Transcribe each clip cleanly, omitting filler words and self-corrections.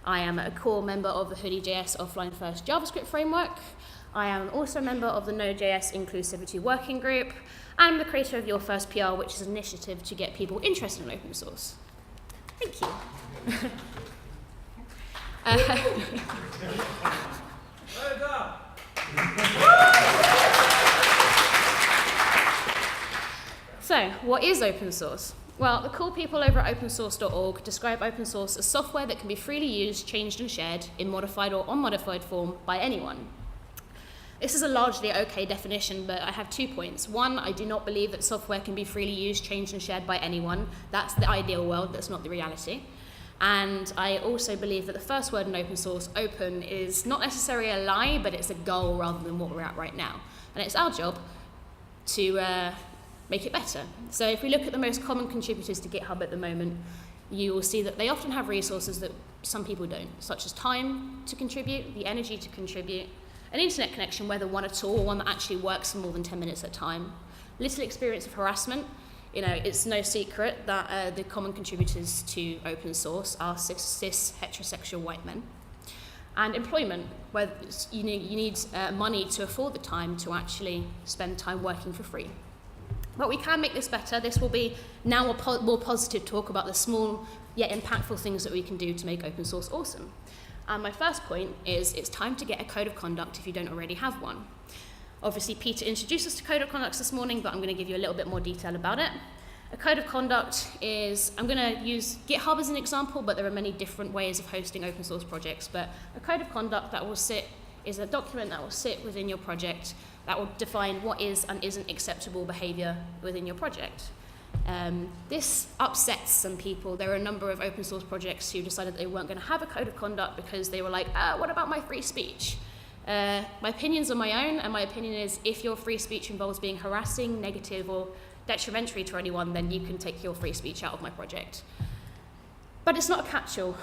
I am a core member of the Hoodie.js offline first JavaScript framework. I am also a member of the Node.js inclusivity working group. And I'm the creator of Your First PR, which is an initiative to get people interested in open source. Thank you. So, what is open source? Well, the cool people over at opensource.org describe open source as software that can be freely used, changed, and shared in modified or unmodified form by anyone. This is a largely okay definition, but I have 2 points. One, I do not believe that software can be freely used, changed, and shared by anyone. That's the ideal world, that's not the reality. And I also believe that the first word in open source, open, is not necessarily a lie, but it's a goal rather than what we're at right now. And it's our job to make it better. So if we look at the most common contributors to GitHub at the moment, you will see that they often have resources that some people don't, such as time to contribute, the energy to contribute, an internet connection, whether one at all or one that actually works for more than 10 minutes at a time, little experience of harassment. You know, it's no secret that the common contributors to open source are cis heterosexual white men. And employment, where you need money to afford the time to actually spend time working for free. But we can make this better. This will be now a more positive talk about the small yet impactful things that we can do to make open source awesome. And my first point is it's time to get a code of conduct if you don't already have one. Obviously, Peter introduced us to code of conducts this morning, but I'm going to give you a little bit more detail about it. A code of conduct is, I'm going to use GitHub as an example, but there are many different ways of hosting open source projects. But a code of conduct that will sit is a document that will sit within your project that will define what is and isn't acceptable behavior within your project. This upsets some people. There are a number of open source projects who decided they weren't going to have a code of conduct because they were like, what about my free speech? My opinions are my own, and my opinion is if your free speech involves being harassing, negative, or detrimental to anyone, then you can take your free speech out of my project. But it's not a catch-all.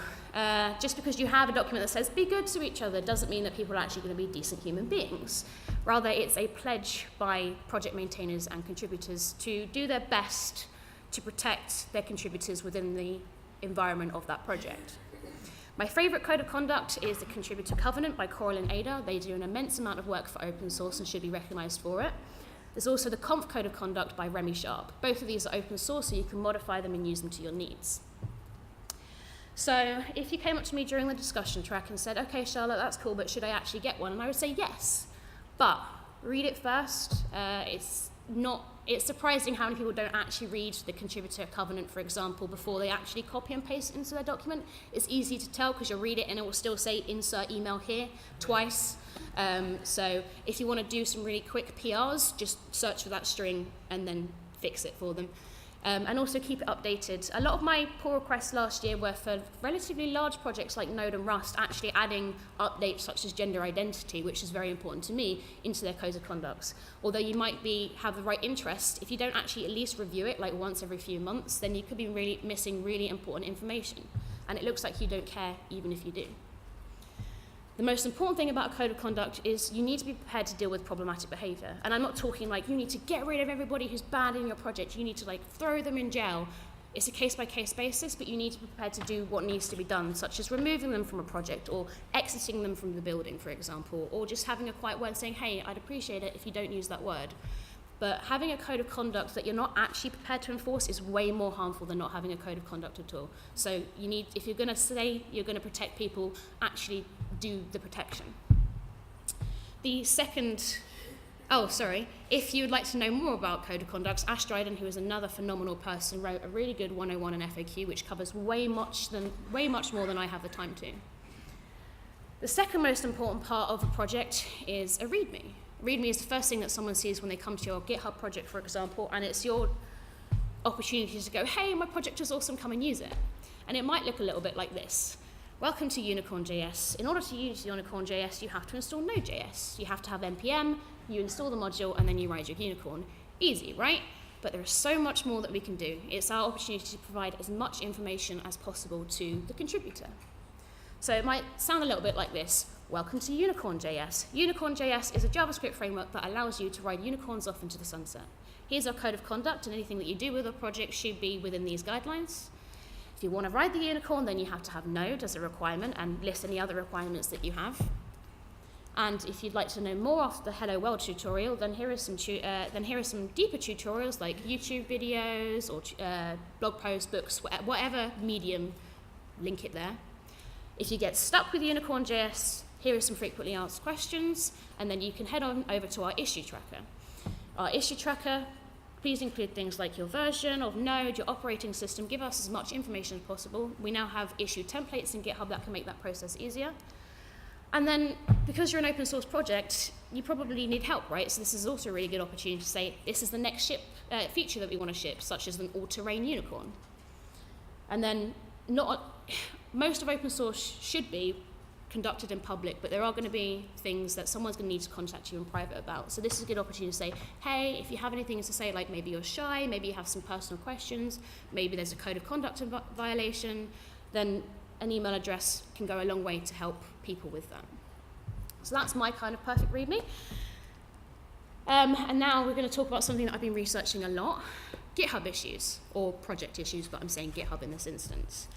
Just because you have a document that says be good to each other doesn't mean that people are actually going to be decent human beings. Rather, it's a pledge by project maintainers and contributors to do their best to protect their contributors within the environment of that project. My favorite code of conduct is the Contributor Covenant by Coral and Ada. They do an immense amount of work for open source and should be recognized for it. There's also the Conf Code of Conduct by Remy Sharp. Both of these are open source, so you can modify them and use them to your needs. So if you came up to me during the discussion track and said, okay, Charlotte, that's cool, but should I actually get one? And I would say yes, but read it first. It's surprising how many people don't actually read the Contributor Covenant, for example, before they actually copy and paste it into their document. It's easy to tell because you'll read it and it will still say insert email here twice. So if you want to do some really quick PRs, just search for that string and then fix it for them. And also keep it updated. A lot of my pull requests last year were for relatively large projects like Node and Rust, actually adding updates such as gender identity, which is very important to me, into their codes of conducts. Although you might have the right interest, if you don't actually at least review it like once every few months, then you could be missing really important information. And it looks like you don't care even if you do. The most important thing about a code of conduct is you need to be prepared to deal with problematic behavior. And I'm not talking like you need to get rid of everybody who's bad in your project. You need to like throw them in jail. It's a case-by-case basis, but you need to be prepared to do what needs to be done, such as removing them from a project or exiting them from the building, for example, or just having a quiet word saying, hey, I'd appreciate it if you don't use that word. But having a code of conduct that you're not actually prepared to enforce is way more harmful than not having a code of conduct at all. So you need, if you're going to say you're going to protect people, actually do the protection. If you would like to know more about code of conducts, Ash Dryden, who is another phenomenal person, wrote a really good 101 and FAQ, which covers way much more than I have the time to. The second most important part of a project is a README. README is the first thing that someone sees when they come to your GitHub project, for example, and it's your opportunity to go, hey, my project is awesome, come and use it. And it might look a little bit like this. Welcome to UnicornJS. In order to use UnicornJS, you have to install Node.js. You have to have NPM, you install the module, and then you ride your unicorn. Easy, right? But there is so much more that we can do. It's our opportunity to provide as much information as possible to the contributor. So it might sound a little bit like this. Welcome to UnicornJS. UnicornJS is a JavaScript framework that allows you to ride unicorns off into the sunset. Here's our code of conduct, and anything that you do with a project should be within these guidelines. If you want to ride the unicorn, then you have to have Node as a requirement and list any other requirements that you have. And if you'd like to know more after the Hello World tutorial, then here are some deeper tutorials like YouTube videos or blog posts, books, whatever medium, link it there. If you get stuck with UnicornJS, here are some frequently asked questions, and then you can head on over to our issue tracker. Our issue tracker, please include things like your version of Node, your operating system, give us as much information as possible. We now have issue templates in GitHub that can make that process easier. And then, because you're an open source project, you probably need help, right? So this is also a really good opportunity to say, this is the next feature that we want to ship, such as an all-terrain unicorn. And then, most of open source should be conducted in public, but there are going to be things that someone's going to need to contact you in private about. So this is a good opportunity to say, hey, if you have anything to say, like maybe you're shy, maybe you have some personal questions, maybe there's a code of conduct violation, then an email address can go a long way to help people with that. So that's my kind of perfect README. And now we're going to talk about something that I've been researching a lot, GitHub issues, or project issues, but I'm saying GitHub in this instance.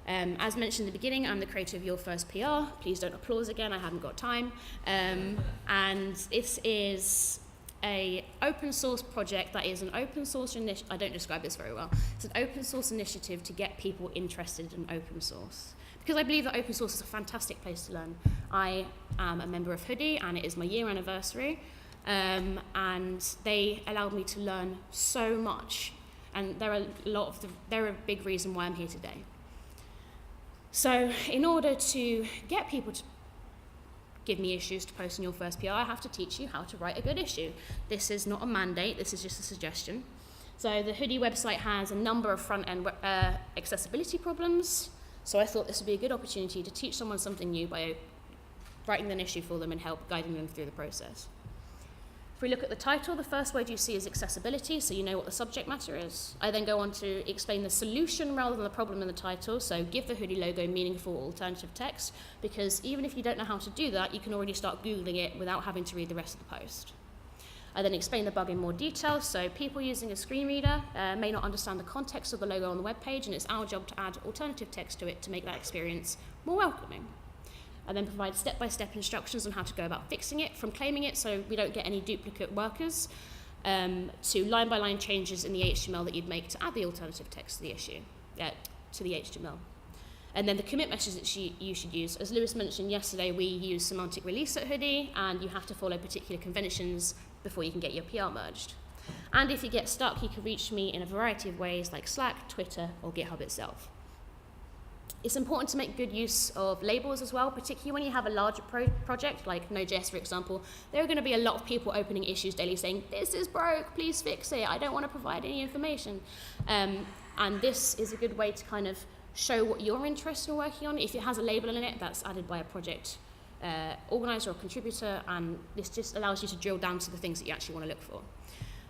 As mentioned in the beginning, I'm the creator of Your First PR. Please don't applause again, I haven't got time. And this is an open source project that is an open source initiative. I don't describe this very well. It's an open source initiative to get people interested in open source. Because I believe that open source is a fantastic place to learn. I am a member of Hoodie, and it is my year anniversary. And they allowed me to learn so much. And they're a big reason why I'm here today. So in order to get people to give me issues to post in Your First PR, I have to teach you how to write a good issue. This is not a mandate, this is just a suggestion. So the Hoodie website has a number of front-end accessibility problems, so I thought this would be a good opportunity to teach someone something new by writing an issue for them and help guiding them through the process. If we look at the title, the first word you see is accessibility, so you know what the subject matter is. I then go on to explain the solution rather than the problem in the title, so give the Hoodie logo meaningful alternative text, because even if you don't know how to do that, you can already start Googling it without having to read the rest of the post. I then explain the bug in more detail, so people using a screen reader may not understand the context of the logo on the web page, and it's our job to add alternative text to it to make that experience more welcoming. I then provide step-by-step instructions on how to go about fixing it, from claiming it so we don't get any duplicate workers, to line-by-line changes in the HTML that you'd make to add the alternative text to the issue, to the HTML. And then the commit message that you should use. As Lewis mentioned yesterday, we use semantic release at Hoodie, and you have to follow particular conventions before you can get your PR merged. And if you get stuck, you can reach me in a variety of ways, like Slack, Twitter, or GitHub itself. It's important to make good use of labels as well, particularly when you have a larger project, like Node.js, for example. There are going to be a lot of people opening issues daily saying, this is broke, please fix it, I don't want to provide any information. And this is a good way to kind of show what you're interested in working on. If it has a label in it, that's added by a project organizer or contributor, and this just allows you to drill down to the things that you actually want to look for.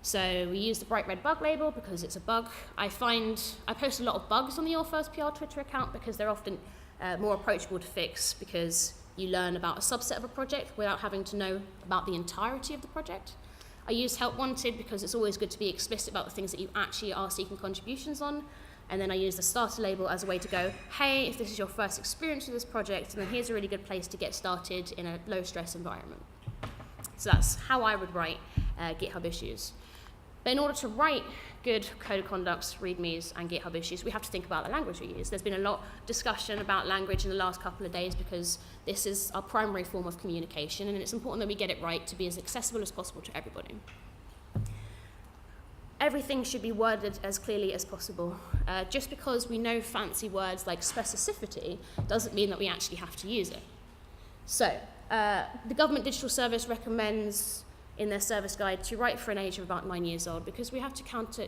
So we use the bright red bug label because it's a bug. I post a lot of bugs on the Your First PR Twitter account because they're often more approachable to fix, because you learn about a subset of a project without having to know about the entirety of the project. I use help wanted because it's always good to be explicit about the things that you actually are seeking contributions on. And then I use the starter label as a way to go, hey, if this is your first experience with this project, then here's a really good place to get started in a low stress environment. So that's how I would write GitHub issues. But in order to write good code of conducts, READMEs, and GitHub issues, we have to think about the language we use. There's been a lot of discussion about language in the last couple of days because this is our primary form of communication, and it's important that we get it right to be as accessible as possible to everybody. Everything should be worded as clearly as possible. Just because we know fancy words like specificity doesn't mean that we actually have to use it. So, the Government Digital Service recommends in their service guide to write for an age of about 9 years old, because we have to counter,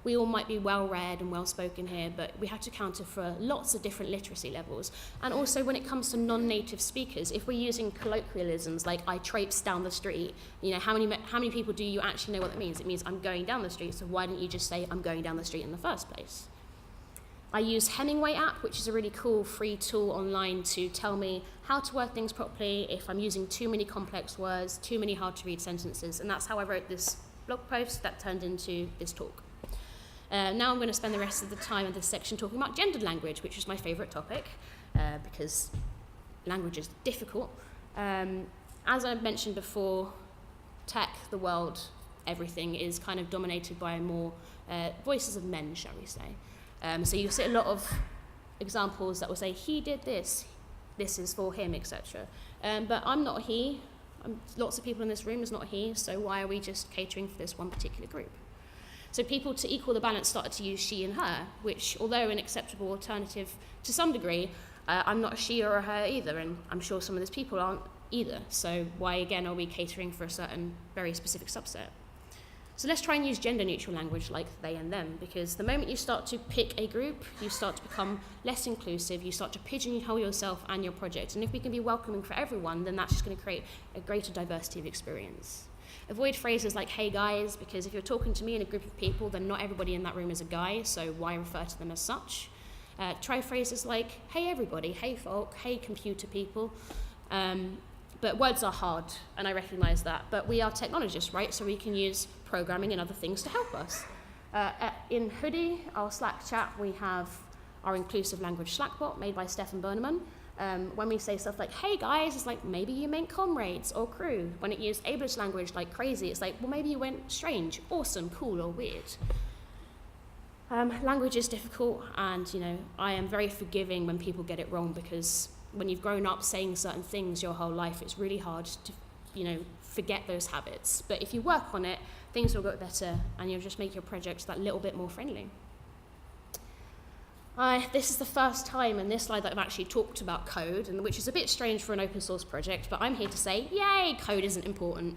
we all might be well-read and well-spoken here, but we have to counter for lots of different literacy levels. And also when it comes to non-native speakers, if we're using colloquialisms like I traipse down the street, how many people do you actually know what that means? It means I'm going down the street, so why don't you just say I'm going down the street in the first place? I use Hemingway app, which is a really cool free tool online to tell me how to word things properly if I'm using too many complex words, too many hard to read sentences, and that's how I wrote this blog post that turned into this talk. Now I'm going to spend the rest of the time in this section talking about gendered language, which is my favourite topic, because language is difficult. As I mentioned before, tech, the world, everything is kind of dominated by more voices of men, shall we say. So you'll see a lot of examples that will say, he did this is for him, etc. But I'm not a he. Lots of people in this room is not a he, so why are we just catering for this one particular group? So people, to equal the balance, started to use she and her, which, although an acceptable alternative to some degree, I'm not a she or a her either, and I'm sure some of those people aren't either. So why, again, are we catering for a certain very specific subset? So let's try and use gender-neutral language like they and them, because the moment you start to pick a group, you start to become less inclusive, you start to pigeonhole yourself and your project. And if we can be welcoming for everyone, then that's just going to create a greater diversity of experience. Avoid phrases like, hey guys, because if you're talking to me in a group of people, then not everybody in that room is a guy, so why refer to them as such? Try phrases like, hey everybody, hey folk, hey computer people. But words are hard, and I recognise that. But we are technologists, right? So we can use programming and other things to help us. In Hoodie, our Slack chat, we have our inclusive language Slack bot made by Stefan Berneman. When we say stuff like, hey guys, it's like, maybe you meant comrades or crew. When it used ableist language like crazy, it's like, well, maybe you went strange, awesome, cool, or weird. Language is difficult, and I am very forgiving when people get it wrong, because when you've grown up saying certain things your whole life, it's really hard to, forget those habits. But if you work on it, things will get better, and you'll just make your project that little bit more friendly. This is the first time in this slide that I've actually talked about code, and which is a bit strange for an open source project, but I'm here to say, yay, code isn't important.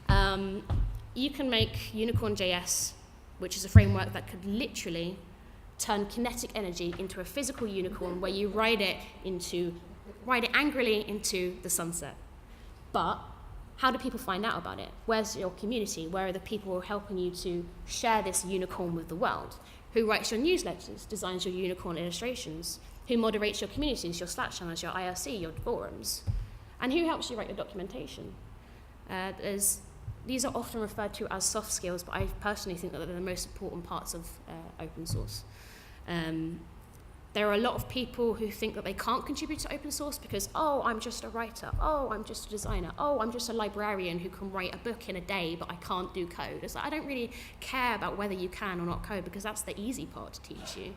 You can make UnicornJS, which is a framework that could literally turn kinetic energy into a physical unicorn where you ride it angrily into the sunset. But how do people find out about it? Where's your community? Where are the people who are helping you to share this unicorn with the world? Who writes your newsletters, designs your unicorn illustrations? Who moderates your communities, your Slack channels, your IRC, your forums? And who helps you write your documentation? These are often referred to as soft skills, but I personally think that they're the most important parts of open source. There are a lot of people who think that they can't contribute to open source because, oh, I'm just a writer, oh, I'm just a designer, oh, I'm just a librarian who can write a book in a day, but I can't do code. It's like, I don't really care about whether you can or not code, because that's the easy part to teach you.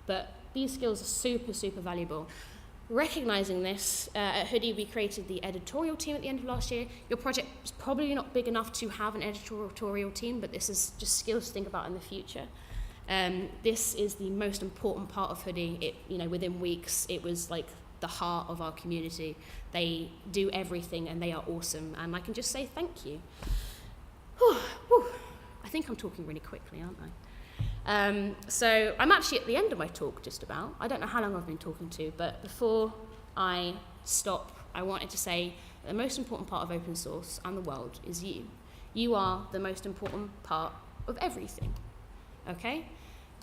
But these skills are super, super valuable. Recognizing this, at Hoodie, we created the editorial team at the end of last year. Your project is probably not big enough to have an editorial team, but this is just skills to think about in the future. This is the most important part of Hoodie. Within weeks, it was like the heart of our community. They do everything, and they are awesome. And I can just say thank you. I think I'm talking really quickly, aren't I? So I'm actually at the end of my talk, just about. I don't know how long I've been talking to, but before I stop, I wanted to say that the most important part of open source and the world is you. You are the most important part of everything. Okay?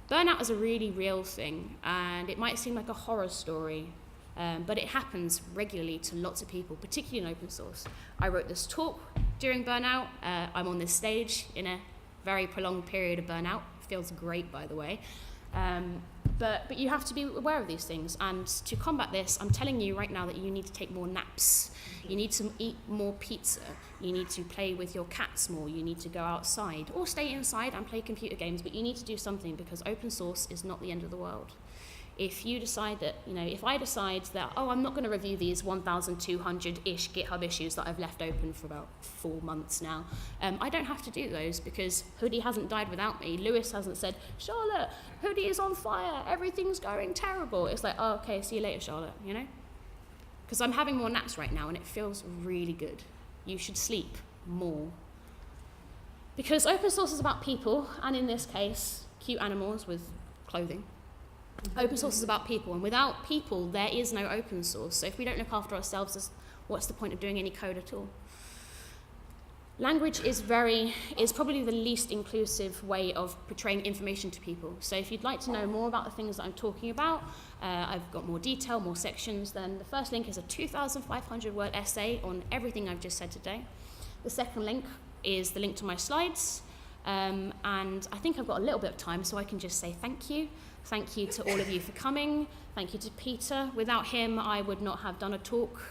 Burnout is a really real thing, and it might seem like a horror story, but it happens regularly to lots of people, particularly in open source. I wrote this talk during burnout. I'm on this stage in a very prolonged period of burnout. Feels great, by the way. But you have to be aware of these things, and to combat this, I'm telling you right now that you need to take more naps. You need to eat more pizza. You need to play with your cats more. You need to go outside or stay inside and play computer games, but you need to do something, because open source is not the end of the world. If you decide that, if I decide that, I'm not going to review these 1,200-ish GitHub issues that I've left open for about 4 months now, I don't have to do those, because Hoodie hasn't died without me. Lewis hasn't said, Charlotte, Hoodie is on fire, everything's going terrible. It's like, oh, okay, see you later, Charlotte, Because I'm having more naps right now, and it feels really good. You should sleep more. Because open source is about people, and in this case, cute animals with clothing. Open source is about people, and without people, there is no open source. So if we don't look after ourselves, what's the point of doing any code at all? Language is probably the least inclusive way of portraying information to people. So if you'd like to know more about the things that I'm talking about, I've got more detail, more sections, then the first link is a 2,500-word essay on everything I've just said today. The second link is the link to my slides. And I think I've got a little bit of time, so I can just say thank you. Thank you to all of you for coming. Thank you to Peter. Without him, I would not have done a talk.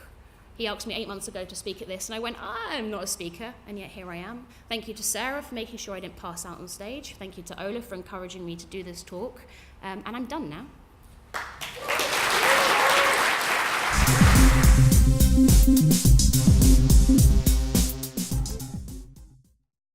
He asked me 8 months ago to speak at this, and I went, I'm not a speaker, and yet here I am. Thank you to Sarah for making sure I didn't pass out on stage. Thank you to Ola for encouraging me to do this talk. And I'm done now.